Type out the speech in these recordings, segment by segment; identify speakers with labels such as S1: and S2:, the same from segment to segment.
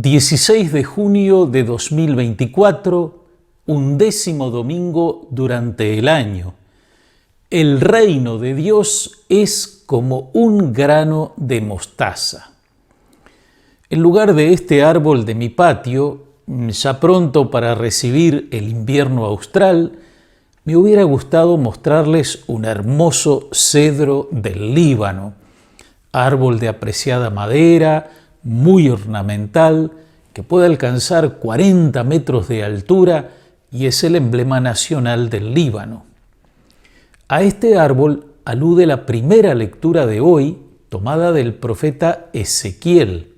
S1: 16 de junio de 2024, 11º domingo durante el año. El reino de Dios es como un grano de mostaza. En lugar de este árbol de mi patio, ya pronto para recibir el invierno austral, me hubiera gustado mostrarles un hermoso cedro del Líbano, árbol de apreciada madera, muy ornamental, que puede alcanzar 40 metros de altura y es el emblema nacional del Líbano. A este árbol alude la primera lectura de hoy, tomada del profeta Ezequiel.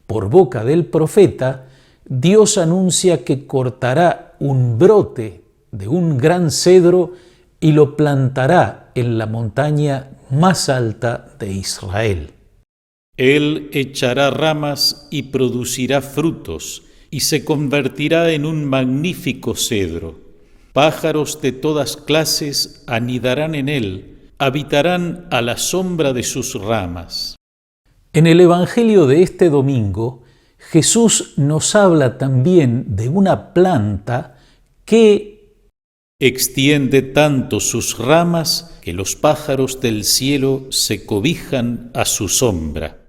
S1: Por boca del profeta, Dios anuncia que cortará un brote de un gran cedro y lo plantará en la montaña más alta de Israel.
S2: Él echará ramas y producirá frutos, y se convertirá en un magnífico cedro. Pájaros de todas clases anidarán en él, habitarán a la sombra de sus ramas.
S1: En el Evangelio de este domingo, Jesús nos habla también de una planta que
S2: extiende tanto sus ramas que los pájaros del cielo se cobijan a su sombra.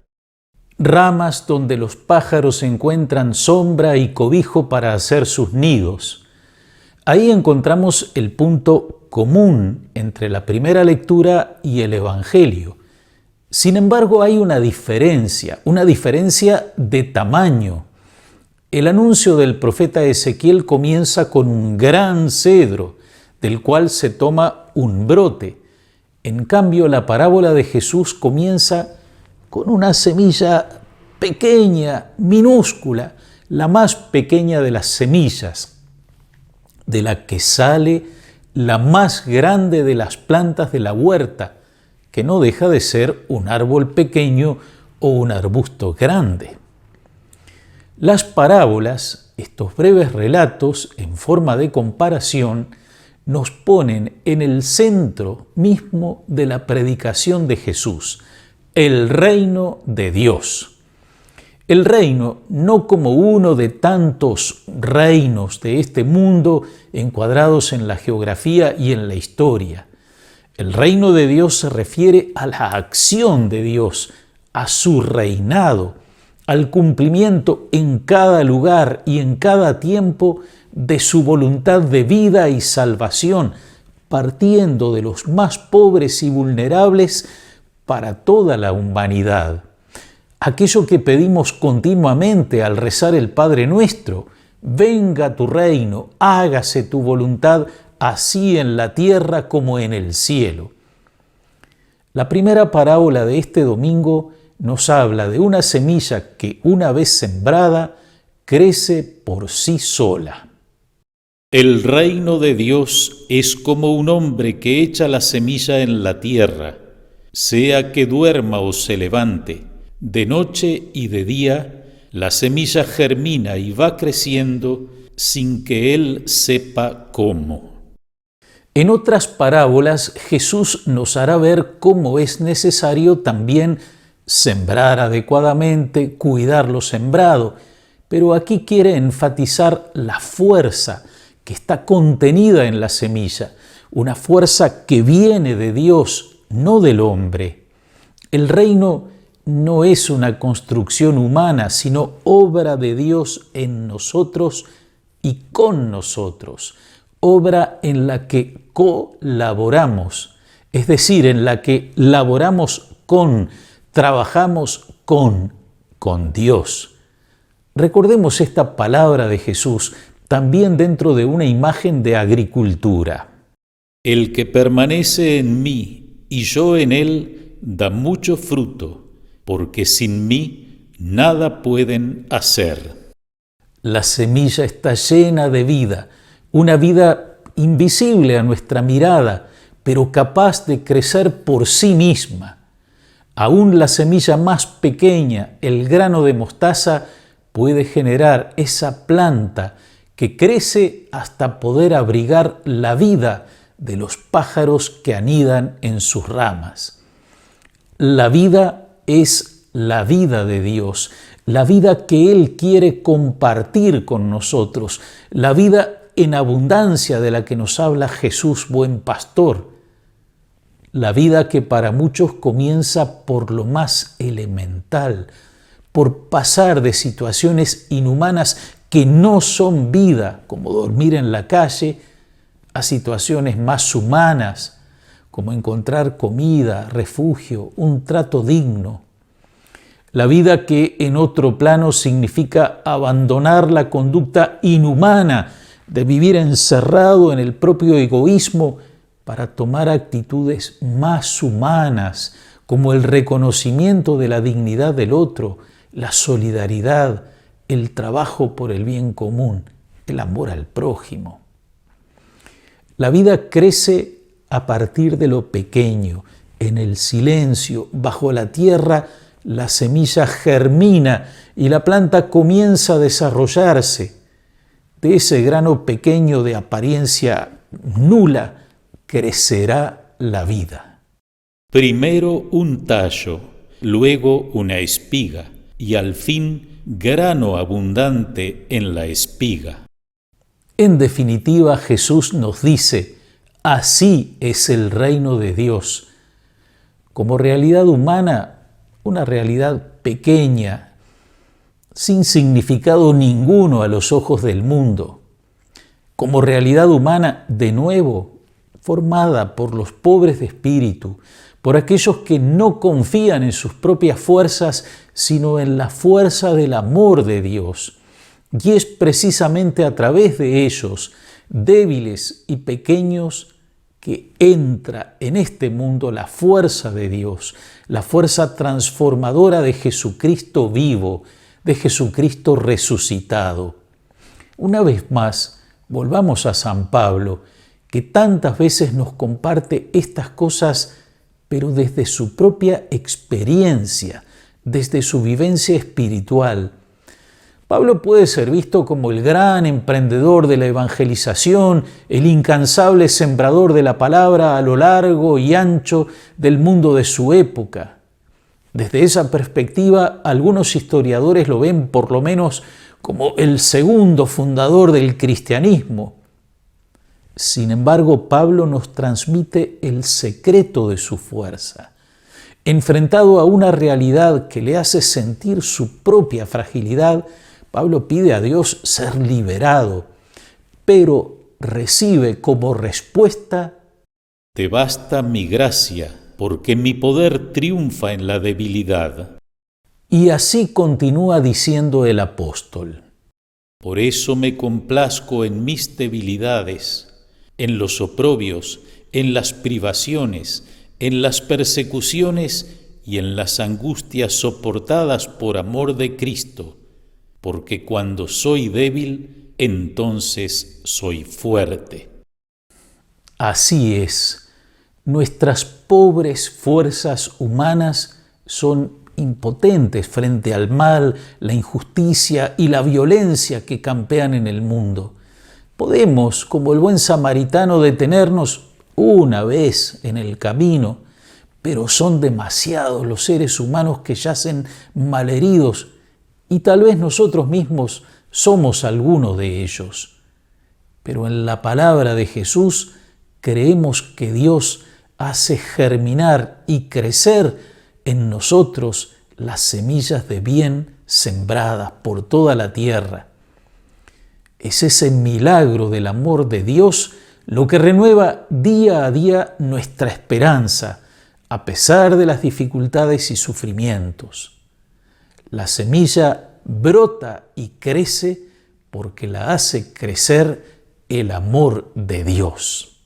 S1: Ramas donde los pájaros encuentran sombra y cobijo para hacer sus nidos. Ahí encontramos el punto común entre la primera lectura y el Evangelio. Sin embargo, hay una diferencia de tamaño. El anuncio del profeta Ezequiel comienza con un gran cedro, del cual se toma un brote. En cambio, la parábola de Jesús comienza con una semilla pequeña, minúscula, la más pequeña de las semillas, de la que sale la más grande de las plantas de la huerta, que no deja de ser un árbol pequeño o un arbusto grande. Las parábolas, estos breves relatos en forma de comparación, nos ponen en el centro mismo de la predicación de Jesús, el reino de Dios. El reino no como uno de tantos reinos de este mundo encuadrados en la geografía y en la historia. El reino de Dios se refiere a la acción de Dios, a su reinado, al cumplimiento en cada lugar y en cada tiempo de su voluntad de vida y salvación, partiendo de los más pobres y vulnerables para toda la humanidad. Aquello que pedimos continuamente al rezar el Padre Nuestro: venga tu reino, hágase tu voluntad, así en la tierra como en el cielo. La primera parábola de este domingo nos habla de una semilla que, una vez sembrada, crece por sí sola.
S2: El reino de Dios es como un hombre que echa la semilla en la tierra, sea que duerma o se levante, de noche y de día, la semilla germina y va creciendo sin que él sepa cómo.
S1: En otras parábolas, Jesús nos hará ver cómo es necesario también sembrar adecuadamente, cuidar lo sembrado, pero aquí quiere enfatizar la fuerza que está contenida en la semilla, una fuerza que viene de Dios, no del hombre. El reino no es una construcción humana, sino obra de Dios en nosotros y con nosotros, obra en la que colaboramos, es decir, en la que laboramos trabajamos con Dios. Recordemos esta palabra de Jesús también dentro de una imagen de agricultura.
S2: El que permanece en mí y yo en él da mucho fruto, porque sin mí nada pueden hacer.
S1: La semilla está llena de vida, una vida invisible a nuestra mirada, pero capaz de crecer por sí misma. Aún la semilla más pequeña, el grano de mostaza, puede generar esa planta que crece hasta poder abrigar la vida de los pájaros que anidan en sus ramas. La vida es la vida de Dios, la vida que Él quiere compartir con nosotros, la vida en abundancia de la que nos habla Jesús, buen pastor, la vida que para muchos comienza por lo más elemental, por pasar de situaciones inhumanas que no son vida, como dormir en la calle, a situaciones más humanas, como encontrar comida, refugio, un trato digno. La vida que en otro plano significa abandonar la conducta inhumana de vivir encerrado en el propio egoísmo para tomar actitudes más humanas, como el reconocimiento de la dignidad del otro, la solidaridad, el trabajo por el bien común, el amor al prójimo. La vida crece a partir de lo pequeño, en el silencio, bajo la tierra. La semilla germina y la planta comienza a desarrollarse. De ese grano pequeño de apariencia nula crecerá la vida.
S2: Primero un tallo, luego una espiga y al fin grano abundante en la espiga.
S1: En definitiva, Jesús nos dice, así es el reino de Dios. Como realidad humana, una realidad pequeña, sin significado ninguno a los ojos del mundo. Como realidad humana, de nuevo, formada por los pobres de espíritu, por aquellos que no confían en sus propias fuerzas, sino en la fuerza del amor de Dios. Y es precisamente a través de ellos, débiles y pequeños, que entra en este mundo la fuerza de Dios, la fuerza transformadora de Jesucristo vivo, de Jesucristo resucitado. Una vez más, volvamos a San Pablo, que tantas veces nos comparte estas cosas, pero desde su propia experiencia, desde su vivencia espiritual. Pablo puede ser visto como el gran emprendedor de la evangelización, el incansable sembrador de la palabra a lo largo y ancho del mundo de su época. Desde esa perspectiva, algunos historiadores lo ven por lo menos como el segundo fundador del cristianismo. Sin embargo, Pablo nos transmite el secreto de su fuerza. Enfrentado a una realidad que le hace sentir su propia fragilidad, Pablo pide a Dios ser liberado, pero recibe como respuesta:
S2: Te basta mi gracia, porque mi poder triunfa en la debilidad.
S1: Y así continúa diciendo el apóstol:
S2: Por eso me complazco en mis debilidades, en los oprobios, en las privaciones, en las persecuciones y en las angustias soportadas por amor de Cristo, porque cuando soy débil, entonces soy fuerte.
S1: Así es, nuestras pobres fuerzas humanas son impotentes frente al mal, la injusticia y la violencia que campean en el mundo. Podemos, como el buen samaritano, detenernos una vez en el camino, pero son demasiados los seres humanos que yacen malheridos y tal vez nosotros mismos somos algunos de ellos. Pero en la palabra de Jesús creemos que Dios hace germinar y crecer en nosotros las semillas de bien sembradas por toda la tierra. Es ese milagro del amor de Dios lo que renueva día a día nuestra esperanza, a pesar de las dificultades y sufrimientos. La semilla brota y crece porque la hace crecer el amor de Dios.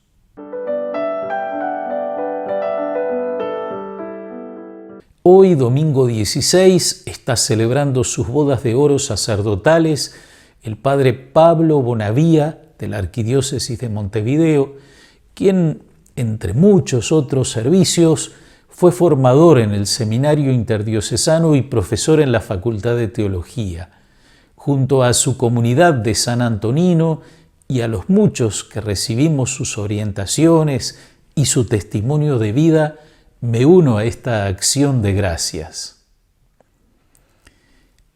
S1: Hoy, domingo 16, está celebrando sus bodas de oro sacerdotales el padre Pablo Bonavía, de la Arquidiócesis de Montevideo, quien, entre muchos otros servicios, fue formador en el Seminario Interdiocesano y profesor en la Facultad de Teología. Junto a su comunidad de San Antonino y a los muchos que recibimos sus orientaciones y su testimonio de vida, me uno a esta acción de gracias.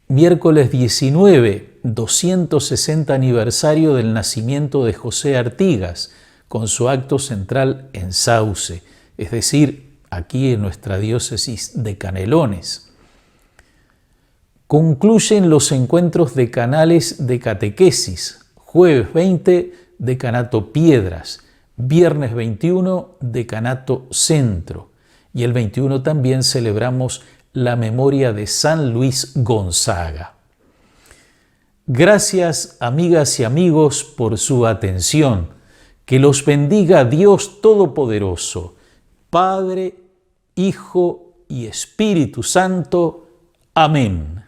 S1: Miércoles 19, 260 aniversario del nacimiento de José Artigas, con su acto central en Sauce, es decir, aquí en nuestra diócesis de Canelones. Concluyen los encuentros decanales de catequesis, jueves 20, decanato Piedras, viernes 21, decanato Centro, y el 21 también celebramos la memoria de San Luis Gonzaga. Gracias, amigas y amigos, por su atención. Que los bendiga Dios Todopoderoso, Padre, Hijo y Espíritu Santo. Amén.